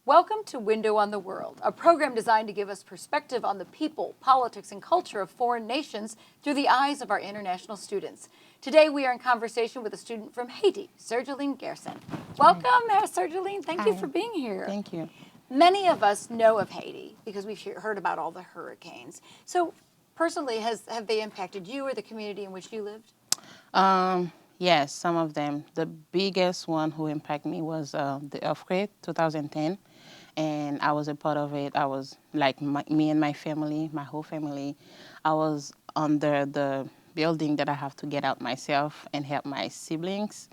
Welcome to Window on the World, a program designed to give us perspective on the people, politics, and culture of foreign nations through the eyes of our international students. Today we are in conversation with a student from Haiti, Sergeline Gerson. Welcome, Sergeline. Thank you for being here. Thank you. Many of us know of Haiti because we've heard about all the hurricanes. So personally, have they impacted you or the community in which you lived? Yes, some of them. The biggest one who impacted me was the earthquake, 2010. And I was a part of it. I was like me and my family, my whole family. I was under the building that I have to get out myself and help my siblings.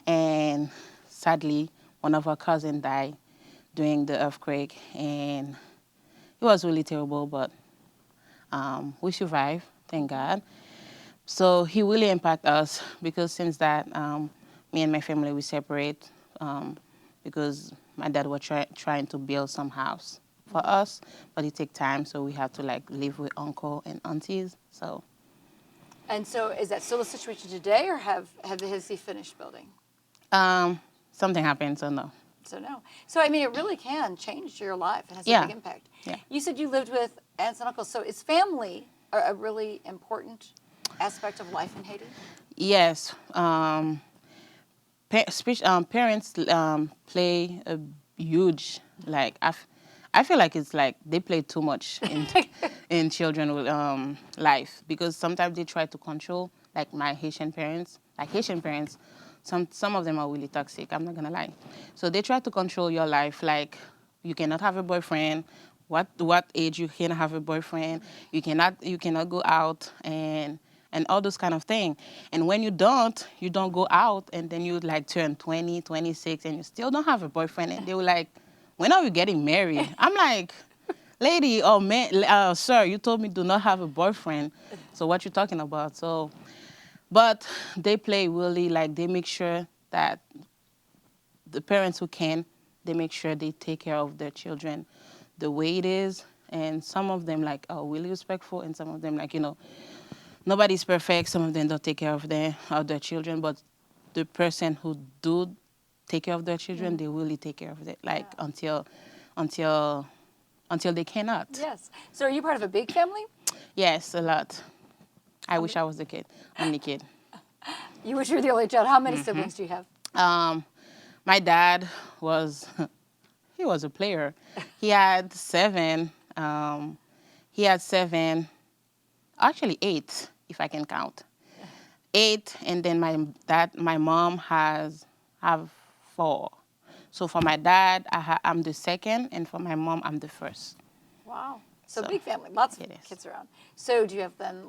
And sadly, one of our cousins died during the earthquake, and it was really terrible, but we survived, thank God. So he really impacted us because since that, me and my family, we separate because my dad was trying to build some house for us, but it takes time, so we have to like live with uncle and aunties. So. And so is that still the situation today, or has he finished building? Something happened, so no. So no. So I mean, it really can change your life. It has a big impact. Yeah. You said you lived with aunts and uncles. So is family a really important aspect of life in Haiti? Yes. Parents play a huge, like, I feel like it's like they play too much in children's life, because sometimes they try to control, like my Haitian parents. Some of them are really toxic, I'm not gonna lie. So they try to control your life, like you cannot have a boyfriend, what age you can have a boyfriend, you cannot go out, and all those kind of thing. And when you don't go out, and then you like turn 20, 26, and you still don't have a boyfriend, and they were like, when are we getting married? I'm like, lady or man, sir, you told me do not have a boyfriend, so what you talking about? So, but they play really, like, they make sure that the parents who can, they make sure they take care of their children the way it is. And some of them like are really respectful, and some of them like, nobody's perfect. Some of them don't take care of their children, but the person who do take care of their children, they really take care of it, like until they cannot. Yes. So are you part of a big family? Yes, a lot. I wish I was the only kid. You wish you were the only child. How many siblings do you have? My dad was, he was a player. He had seven. Actually 8, if I can count. 8, and then my mom have 4. So for my dad, I'm the second, and for my mom, I'm the first. Wow. So big family, lots of kids around. So do you have then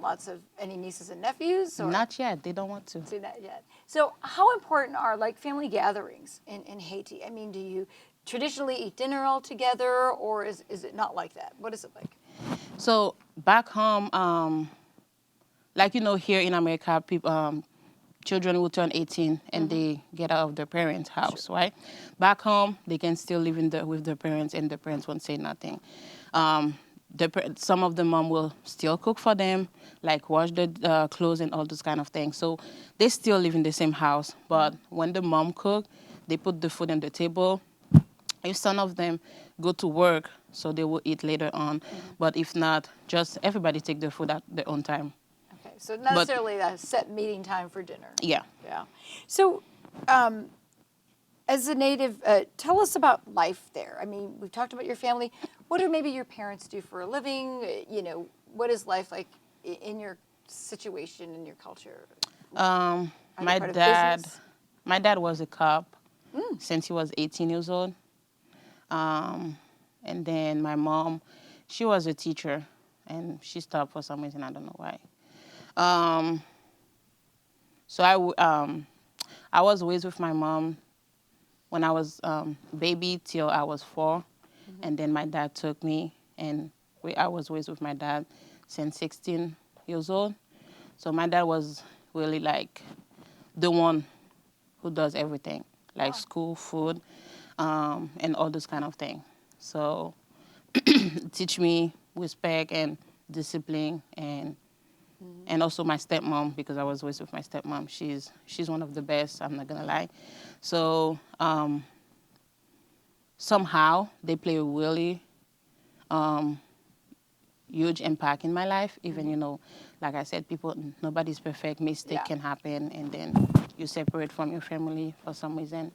any nieces and nephews? Or? Not yet. They don't want to. See that yet. So how important are like family gatherings in Haiti? I mean, do you traditionally eat dinner all together, or is it not like that? What is it like? So back home, like here in America, people, children will turn 18 and they get out of their parents' house, right? Back home, they can still live with their parents, and the parents won't say nothing. Some of the mom will still cook for them, like wash the clothes and all those kind of things. So they still live in the same house. But when the mom cook, they put the food on the table. If some of them go to work, so they will eat later on. But if not, just everybody take their food at their own time. Okay, so not necessarily a set meeting time for dinner. Yeah. Yeah. So, as a native, tell us about life there. I mean, we've talked about your family. What do maybe your parents do for a living? What is life like in your situation, in your culture? My dad was a cop since he was 18 years old. And then my mom, she was a teacher, and she stopped for some reason. I don't know why. So I was raised with my mom when I was baby till I was 4, and then my dad took me, and I was raised with my dad since 16 years old. So my dad was really like the one who does everything, like school, food, and all those kind of things. So teach me respect and discipline, and also my stepmom, because I was raised with my stepmom. She's one of the best, I'm not gonna lie. So somehow they play a really um, huge impact in my life. Even, like I said, nobody's perfect. Mistake Yeah. can happen, and then you separate from your family for some reason.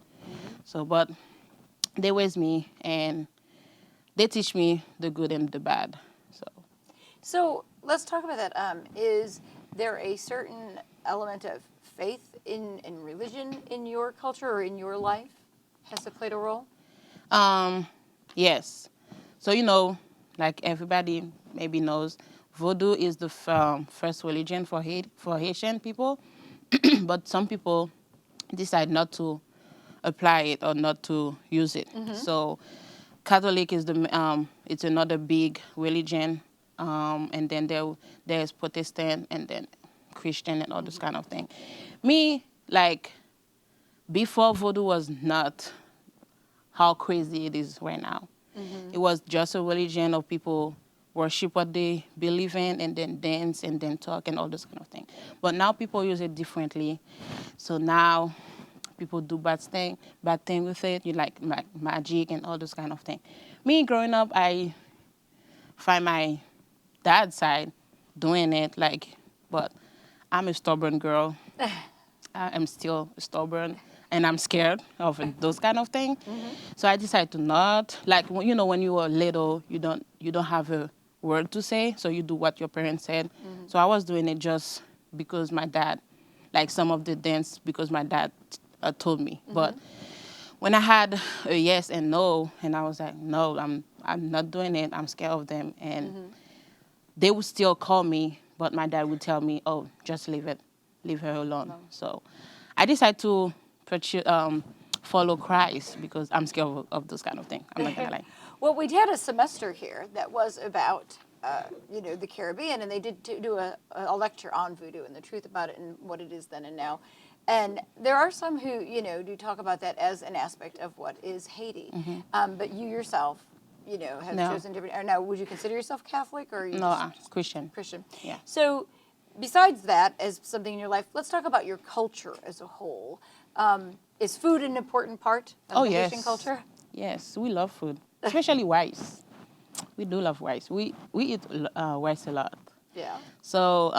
So, but they raise me, and they teach me the good and the bad. So let's talk about that. Is there a certain element of faith in religion in your culture or in your life? Has it played a role? Yes. So, like everybody maybe knows, Vodou is the first religion for Haitian people, but some people decide not to apply it or not to use it. So, Catholic is it's another big religion, and then there's Protestant and then Christian and all this kind of thing. Me, like before, Vodou was not how crazy it is right now. It was just a religion of people worship what they believe in and then dance and then talk and all this kind of thing. But now people use it differently. So now people do bad thing with it. You like magic and all this kind of thing. Me growing up, I find my dad's side doing it but I'm a stubborn girl. I am still stubborn and I'm scared of those kind of things. So I decided to not when you were little, you don't have a word to say, so you do what your parents said. So I was doing it just because my dad, like some of the dance, because my dad told me. But when I had a yes and no, and I was like, no, I'm not doing it. I'm scared of them, and they would still call me, but my dad would tell me, oh, just leave her alone. So I decided to follow Christ because I'm scared of those kind of things. I'm not gonna lie. Well, we had a semester here that was about, the Caribbean, and they did do a lecture on voodoo and the truth about it and what it is then and now. And there are some who, do talk about that as an aspect of what is Haiti. But you yourself, have No. chosen different. Or now, would you consider yourself Catholic or are you No, just I'm Christian. Christian? Yeah. So, besides that, as something in your life, let's talk about your culture as a whole. Is food an important part of the Haitian culture? Yes, we love food, especially rice. We do love rice. We eat rice a lot. Yeah. So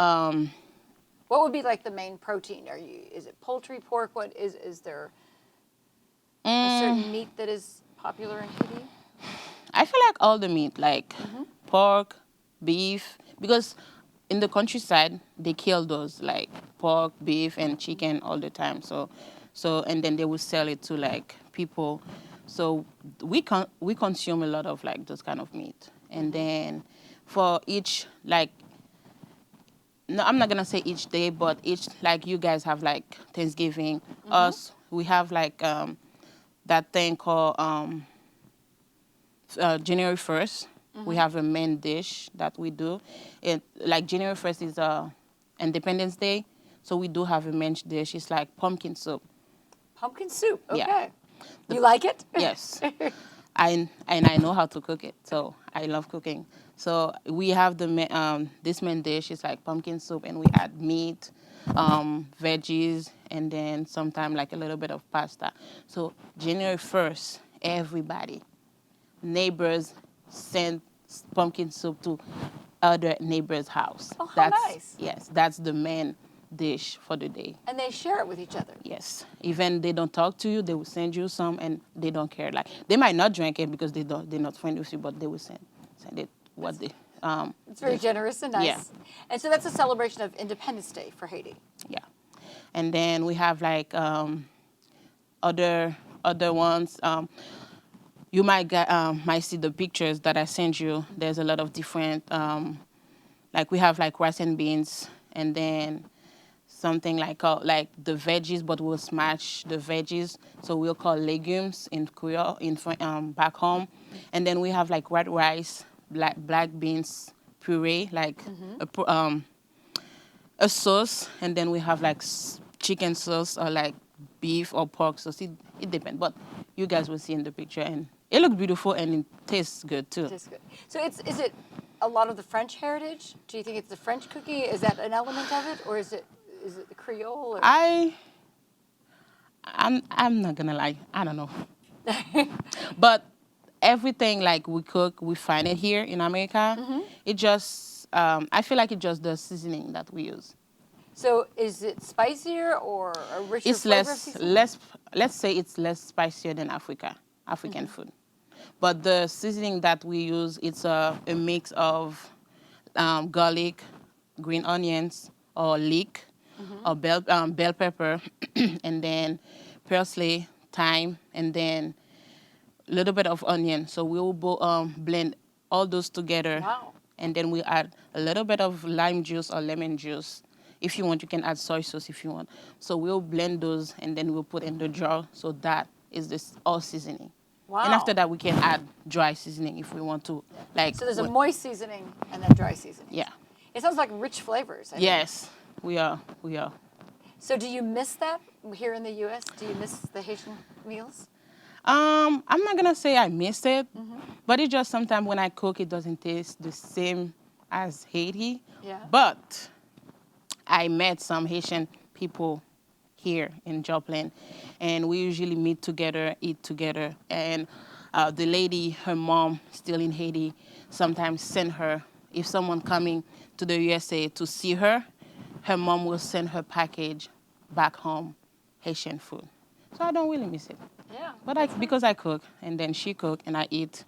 What would be like the main protein? Is it poultry, pork? What is there a certain meat that is popular in Haiti? I feel like all the meat, like pork, beef, because in the countryside they kill those like pork, beef, and chicken all the time. So and then they will sell it to like people. So we consume a lot of like those kind of meat, and then for each like. No, I'm not gonna say each day, but each like you guys have like Thanksgiving. Us, we have like that thing called January 1st. We have a main dish that we do. It like January 1st is Independence Day, so we do have a main dish. It's like pumpkin soup. Pumpkin soup. Okay. Yeah. You like it? Yes. I know how to cook it, so I love cooking. So we have this main dish is like pumpkin soup, and we add meat, veggies, and then sometimes like a little bit of pasta. So January 1st, everybody, neighbors, send pumpkin soup to other neighbors' house. Oh, how nice. Yes, that's the main dish for the day. And they share it with each other. Yes. Even they don't talk to you, they will send you some, and they don't care. Like they might not drink it because they're not friendly with you, but they will send it what they. It's very generous and nice. Yeah. And so that's a celebration of Independence Day for Haiti. Yeah. And then we have like other ones. You might see the pictures that I sent you. There's a lot of different like we have like rice and beans, and then something like the veggies, but we'll smash the veggies, so we'll call legumes in Creole back home, and then we have like white rice, black beans puree, like a sauce, and then we have like chicken sauce or like beef or pork sauce. It depends, but you guys will see in the picture, and it looks beautiful and it tastes good too. It is good. So is it a lot of the French heritage? Do you think it's the French cooking? Is that an element of it, or is it the Creole? Or? I'm not gonna lie, I don't know. But everything like we cook, we find it here in America. It just, I feel like it's just the seasoning that we use. So is it spicier or a richer It's flavor of seasoning? let's say it's less spicier than African food. But the seasoning that we use, it's a mix of garlic, green onions, or leek, or bell pepper, and then parsley, thyme, and then a little bit of onion. So we'll blend all those together. Wow. And then we add a little bit of lime juice or lemon juice. If you want, you can add soy sauce if you want. So we'll blend those, and then we'll put in the jar. So that is this all seasoning. Wow. And after that, we can add dry seasoning if we want to. Like So there's a moist seasoning and then dry seasoning. Yeah. It sounds like rich flavors. I think. Yes, we are. So do you miss that here in the U.S.? Do you miss the Haitian meals? I'm not gonna say I miss it, but it's just sometimes when I cook, it doesn't taste the same as Haiti. Yeah. But I met some Haitian people here in Joplin, and we usually meet together, eat together. And the lady, her mom, still in Haiti, sometimes send her, if someone coming to the USA to see her, her mom will send her package back home, Haitian food. So I don't really miss it. Yeah. But because I cook, and then she cook, and I eat.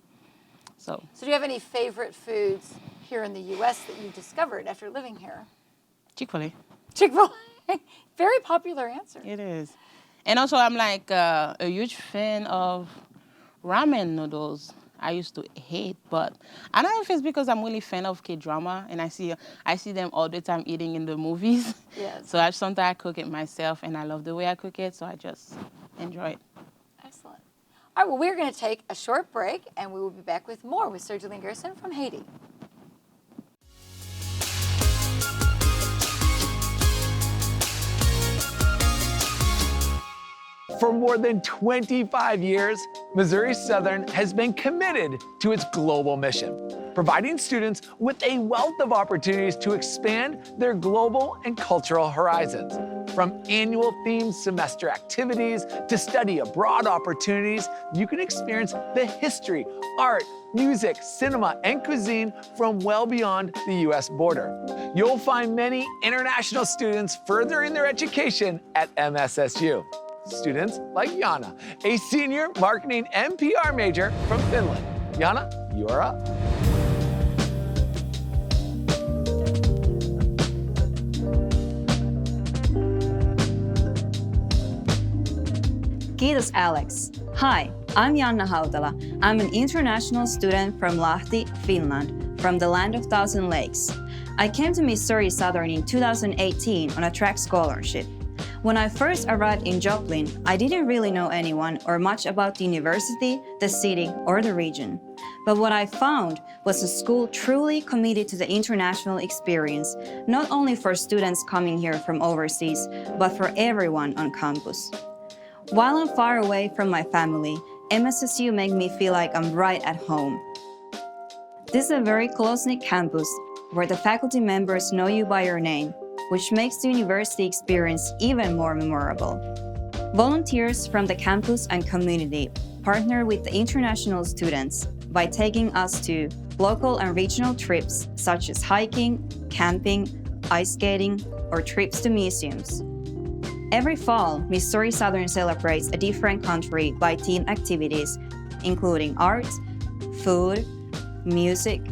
So So do you have any favorite foods here in the U.S. that you discovered after living here? Chick-fil-A. Chick-fil-A. Very popular answer. It is. And also, I'm like a huge fan of ramen noodles. I used to hate, but I don't know if it's because I'm really fan of K-drama, and I see them all the time eating in the movies. Yes. So sometimes I cook it myself, and I love the way I cook it, so I just enjoy it. Excellent. All right, well, we're going to take a short break, and we will be back with more with Sir Julian Garrison from Haiti. For more than 25 years, Missouri Southern has been committed to its global mission, providing students with a wealth of opportunities to expand their global and cultural horizons. From annual themed semester activities to study abroad opportunities, you can experience the history, art, music, cinema, and cuisine from well beyond the U.S. border. You'll find many international students furthering their education at MSSU. Students like Jana, a senior marketing and PR major from Finland. Jana, you are up. Kiitos, Alex. Hi, I'm Janna Hautala. I'm an international student from Lahti, Finland, from the land of thousand lakes. I came to Missouri Southern in 2018 on a track scholarship. When I first arrived in Joplin, I didn't really know anyone or much about the university, the city, or the region. But what I found was a school truly committed to the international experience, not only for students coming here from overseas, but for everyone on campus. While I'm far away from my family, MSSU makes me feel like I'm right at home. This is a very close-knit campus where the faculty members know you by your name, which makes the university experience even more memorable. Volunteers from the campus and community partner with the international students by taking us to local and regional trips such as hiking, camping, ice skating, or trips to museums. Every fall, Missouri Southern celebrates a different country by theme activities, including art, food, music,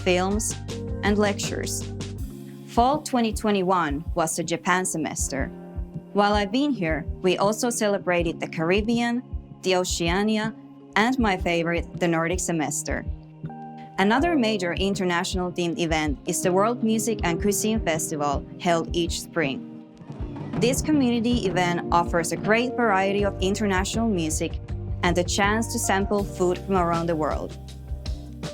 films, and lectures. Fall 2021 was the Japan semester. While I've been here, we also celebrated the Caribbean, the Oceania, and my favorite, the Nordic semester. Another major international themed event is the World Music and Cuisine Festival held each spring. This community event offers a great variety of international music and the chance to sample food from around the world.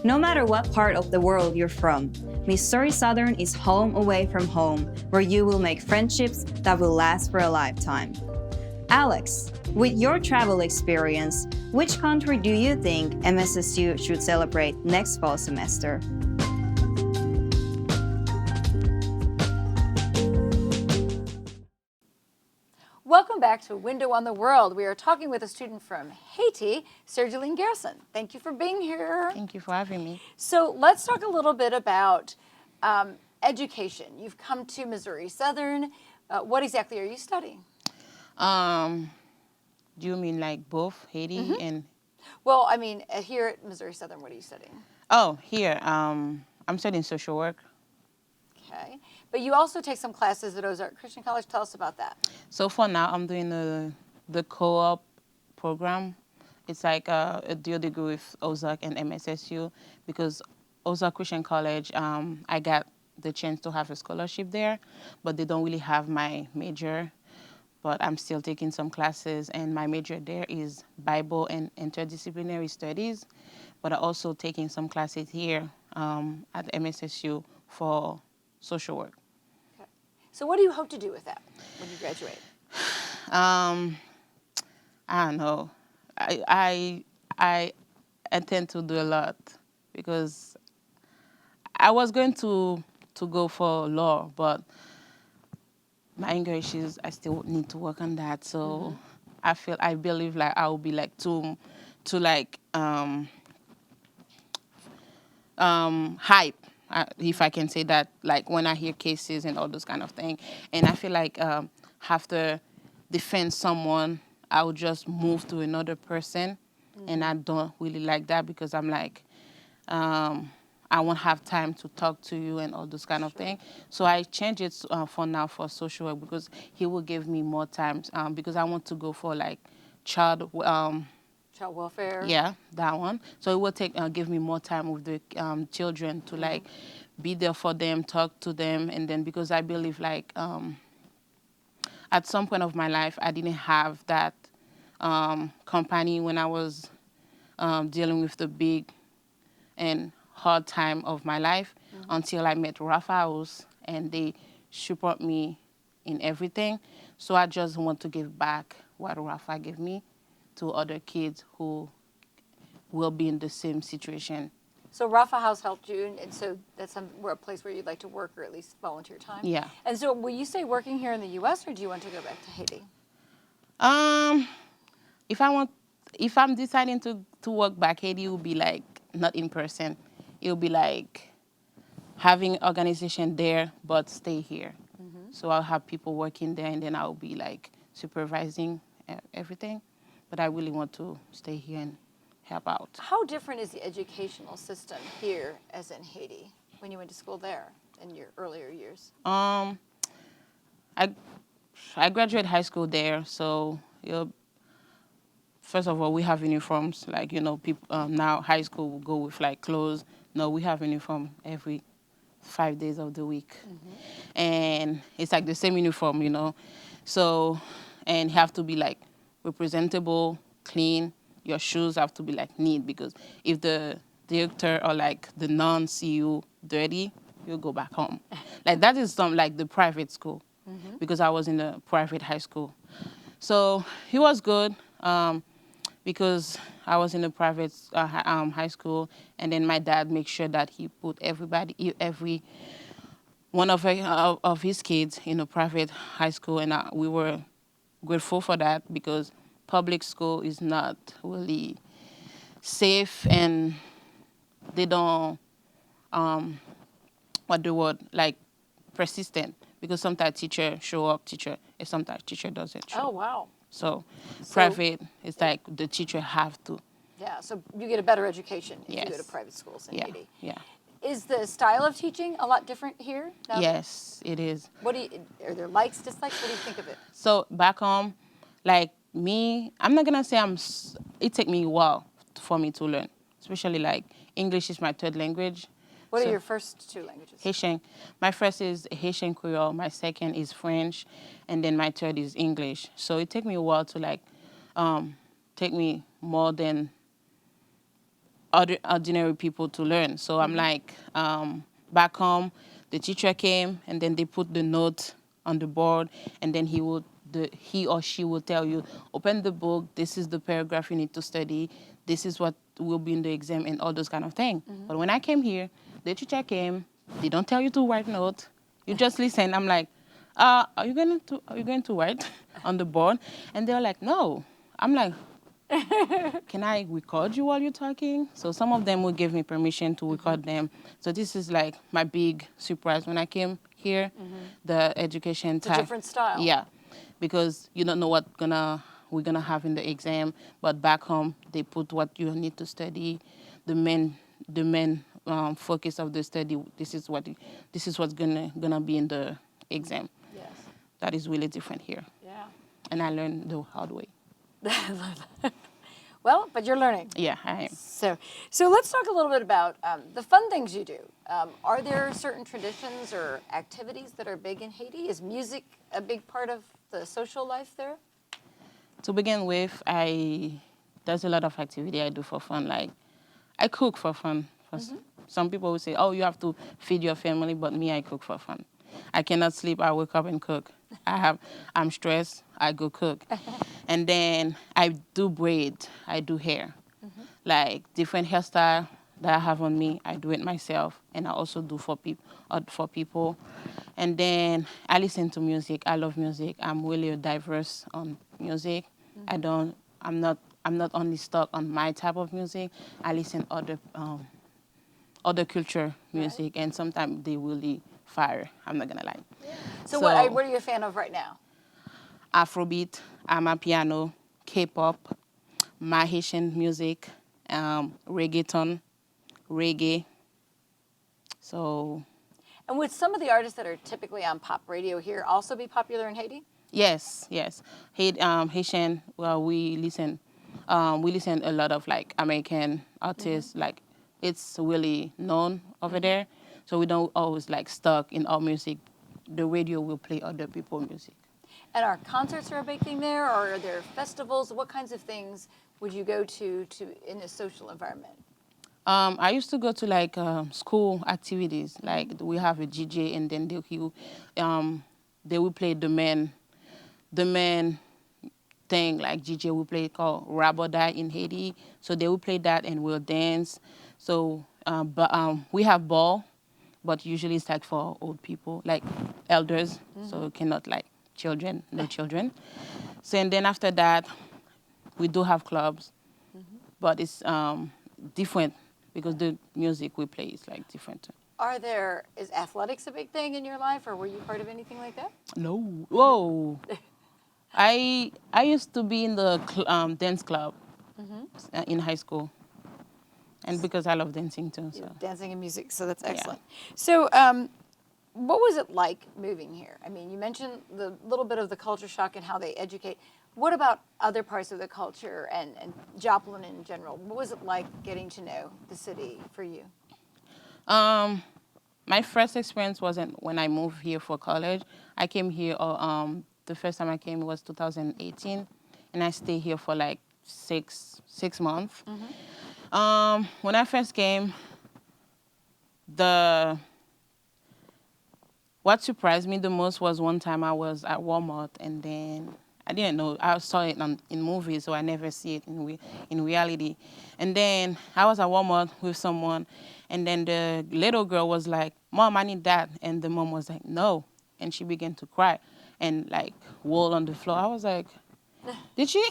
No matter what part of the world you're from, Missouri Southern is home away from home, where you will make friendships that will last for a lifetime. Alex, with your travel experience, which country do you think MSSU should celebrate next fall semester? Welcome Welcome back to Window on the World. We are talking with a student from Haiti, Sergeline Garrison. Thank you for being here. Thank you for having me. So let's talk a little bit about education. You've come to Missouri Southern. What exactly are you studying? Do you mean like both Haiti and? Well, I mean, here at Missouri Southern, what are you studying? Oh, here. I'm studying social work. Okay. But you also take some classes at Ozark Christian College. Tell us about that. So for now, I'm doing the co-op program. It's like a dual degree with Ozark and MSSU because Ozark Christian College, I got the chance to have a scholarship there, but they don't really have my major. But I'm still taking some classes, and my major there is Bible and interdisciplinary studies. But I'm also taking some classes here at MSSU for social work. Okay. So what do you hope to do with that when you graduate? I don't know. I intend to do a lot because I was going to go for law, but my English is, I still need to work on that. So I believe like I will be like too like hype, if I can say that, like when I hear cases and all those kind of things. And I feel like have to defend someone, I would just move to another person. And I don't really like that because I'm like, I won't have time to talk to you and all those kind of things. So I changed it for now for social work because he will give me more time because I want to go for like child welfare. Yeah, that one. So it will give me more time with the children to like be there for them, talk to them, and then because I believe like at some point of my life I didn't have that company when I was dealing with the big and hard time of my life until I met Raphael's and they support me in everything. So I just want to give back what Rafa gave me to other kids who will be in the same situation. So Rafa House helped you, and so that's a place where you'd like to work or at least volunteer time? Yeah. And so will you stay working here in the U.S. or do you want to go back to Haiti? If I'm deciding to work back, Haiti will be like not in person. It will be like having organization there, but stay here. So I'll have people working there, and then I'll be like supervising everything. But I really want to stay here and help out. How different is the educational system here as in Haiti when you went to school there in your earlier years? I graduated high school there, so first of all, we have uniforms. Like, people now high school will go with like clothes. No, we have uniform every 5 days of the week. And it's like the same uniform, So, and you have to be like presentable, clean. Your shoes have to be like neat because if the director or like the nun see you dirty, you'll go back home. Like that is like the private school because I was in a private high school. So he was good because I was in a private high school, and then my dad makes sure that he put every one of his kids in a private high school, and we were grateful for that because public school is not really safe and they don't like persistent because sometimes teacher show up and sometimes teacher doesn't show. Oh, wow. So private, it's like the teacher have to. Yeah, so you get a better education if you go Yes. to private schools in Yeah, Haiti. yeah. Is the style of teaching a lot different here? now? Yes, it is. Are there likes, dislikes? What do you think of it? So back home, like me, I'm not gonna say it took me a while for me to learn, especially like English is my third language. What So- are your first two languages? Haitian. My first is Haitian Creole. My second is French, and then my third is English. So it took me a while to like, take me more than other ordinary people to learn. So I'm like, back home, the teacher came, and then they put the note on the board, and then he or she will tell you, open the book. This is the paragraph you need to study. This is what will be in the exam, and all those kind of things. But when I came here, the teacher came. They don't tell you to write notes. You just listen. I'm like, are you going to write on the board? And they're like, no. I'm like, can I record you while you're talking? So some of them will give me permission to record them. So this is like my big surprise when I came here. The education It's a type. different style. Yeah, because you don't know what we're gonna have in the exam. But back home, they put what you need to study. The main focus of the study. This is what's gonna be in the exam. Yes. That is really different here, Yeah. and I learned the hard way. Well, but you're learning. Yeah, I am. So let's talk a little bit about the fun things you do. Are there certain traditions or activities that are big in Haiti? Is music a big part of the social life there? To begin with, there's a lot of activity I do for fun. Like, I cook for fun. Some people will say, "Oh, you have to feed your family," but me, I cook for fun. I cannot sleep. I wake up and cook. I'm stressed. I go cook, and then I do braid. I do hair, like different hairstyle that I have on me. I do it myself, and I also do for people. And then I listen to music. I love music. I'm really diverse on music. I'm not only stuck on my type of music. I listen other culture music, and sometimes they really fire. I'm not gonna lie. So what are you a fan of right now? Afrobeat, amapiano, K-pop, my Haitian music, reggaeton, reggae. So And would some of the artists that are typically on pop radio here also be popular in Haiti? yes. Haitian. Well, we listen a lot of like American artists. Like, it's really known over there. So we don't always like stuck in our music. The radio will play other people's music. And are concerts are a big thing there, or are there festivals? What kinds of things would you go to in a social environment? I used to go to like school activities. Like, we have a DJ, and then they will play the main thing. Like, DJ will play called Rabodai in Haiti. So they will play that and we'll dance. So we have ball, but usually it's like for old people, like elders. So cannot like children, no children. So, and then after that, we do have clubs, but it's different because the music we play is like different. Is athletics a big thing in your life, or were you part of anything like that? No. Whoa. I used to be in the dance club in high school, and because I love dancing too. So Dancing and music, so that's excellent. So what was it like moving here? I mean, you mentioned the little bit of the culture shock and how they educate. What about other parts of the culture and Joplin in general? What was it like getting to know the city for you? my first experience wasn't when I moved here for college. I came here. The first time I came was 2018, and I stayed here for like six months. When I first came, what surprised me the most was one time I was at Walmart, and then I didn't know. I saw it in movies, so I never see it in reality. And then I was at Walmart with someone, and then the little girl was like, "Mom, I need that." And the mom was like, "No." And she began to cry and like roll on the floor. I was like, "Did she?"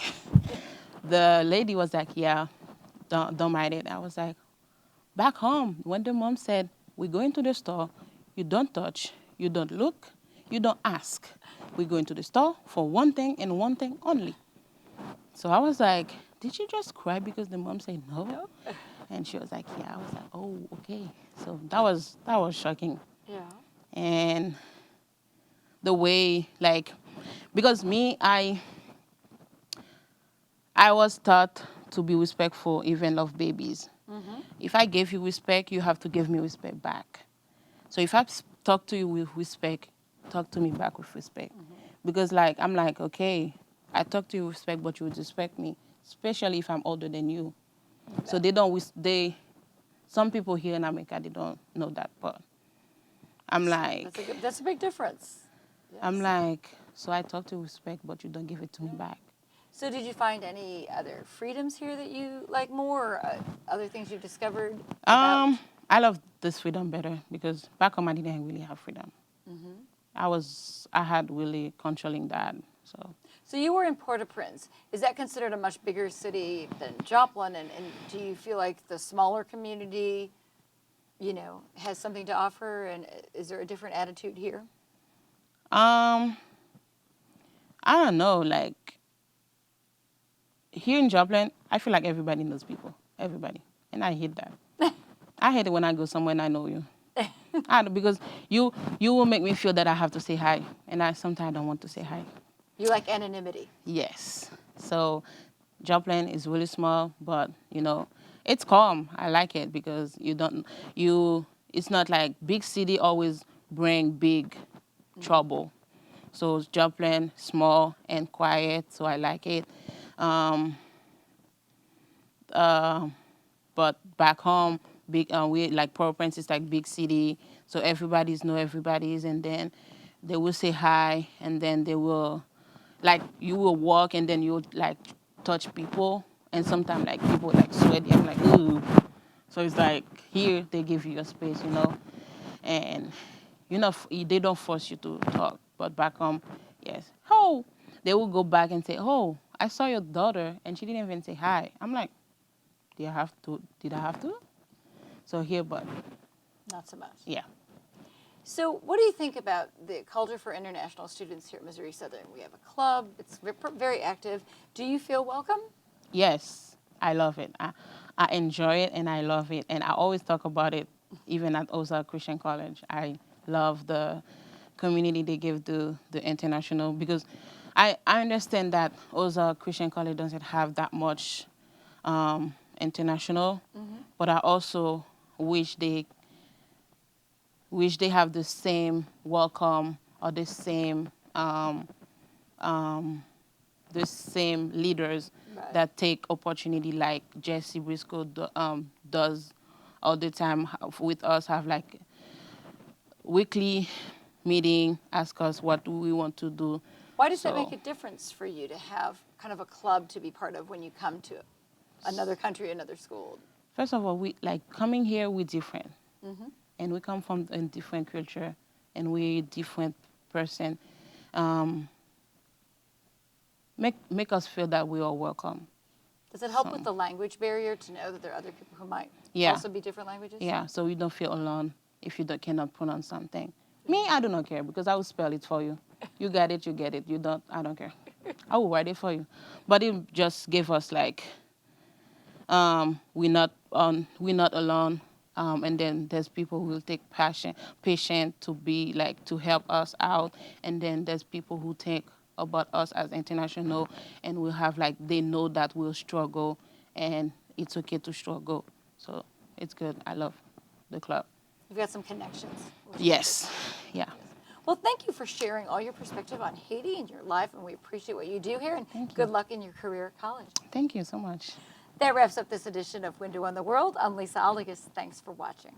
The lady was like, "Yeah, don't mind it." I was like, back home, when the mom said, "We go into the store, you don't touch, you don't look, you don't ask. We go into the store for one thing and one thing only." So I was like, "Did she just cry because the mom said no?" And she was like, "Yeah." I was like, "Oh, okay." So that was shocking. Yeah. And the way, like, because me, I was taught to be respectful, even of babies. If I gave you respect, you have to give me respect back. So if I talk to you with respect, talk to me back with respect. Because like, I'm like, okay, I talk to you with respect, but you would respect me, especially if I'm older than you. So some people here in America, they don't know that part. I'm like, That's a big difference. Yes. I'm like, so I talk to you with respect, but you don't give it to me back. So did you find any other freedoms here that you like more, or other things you've discovered about? I love this freedom better because back home I didn't really have freedom. I had really controlling that. So you were in Port-au-Prince. Is that considered a much bigger city than Joplin? And do you feel like the smaller community, has something to offer? And is there a different attitude here? I don't know. Like here in Joplin, I feel like everybody knows people. Everybody, and I hate that. I hate it when I go somewhere and I know you. Because you will make me feel that I have to say hi, and I sometimes don't want to say hi. You like anonymity. Yes. So Joplin is really small, but it's calm. I like it because it's not like big city always bring big trouble. So Joplin, small and quiet, so I like it. But back home, big we like Port-au-Prince is like big city, so everybody's know everybody's, and then they will say hi, and then they will, like you will walk, and then you like touch people, and sometimes like people like sweaty. I'm like ooh, so it's like here they give you your space, and they don't force you to talk, but back home, yes, oh, they will go back and say, oh, I saw your daughter, and she didn't even say hi. I'm like, did I have to? So here, but Not so much. yeah. So what do you think about the culture for international students here at Missouri Southern? We have a club. It's very active. Do you feel welcome? Yes, I love it. I enjoy it, and I love it. And I always talk about it, even at Ozark Christian College. I love the community they give to the international, because I understand that Ozark Christian College doesn't have that much international, but I also wish they have the same welcome, or the same leaders Right. that take opportunity like Jesse Briscoe does all the time with us, have like weekly meeting, ask us what we want to do. Why does that make a difference for you to have kind of a club to be part of when you come to another country, another school? First of all, we like coming here, we're different. And we come from a different culture, and we're different person. Make us feel that we are welcome. Does it help with the language barrier to know that there are other people who might Yeah. also be different languages? Yeah, so you don't feel alone if you cannot pronounce something. Me, I do not care, because I will spell it for you. You get it, you get it. You don't, I don't care. I will write it for you. But it just gave us like, we're not alone. And then there's people who will take patient to be like to help us out, and then there's people who think about us as international, and we'll have like they know that we'll struggle, and it's okay to struggle. So it's good. I love the club. You've got some connections. Yes. Yeah. Well, thank you for sharing all your perspective on Haiti and your life, and we appreciate what you do here, and good luck in your career at college. Thank you so much. That wraps up this edition of Window on the World. I'm Lisa Aldigas. Thanks for watching.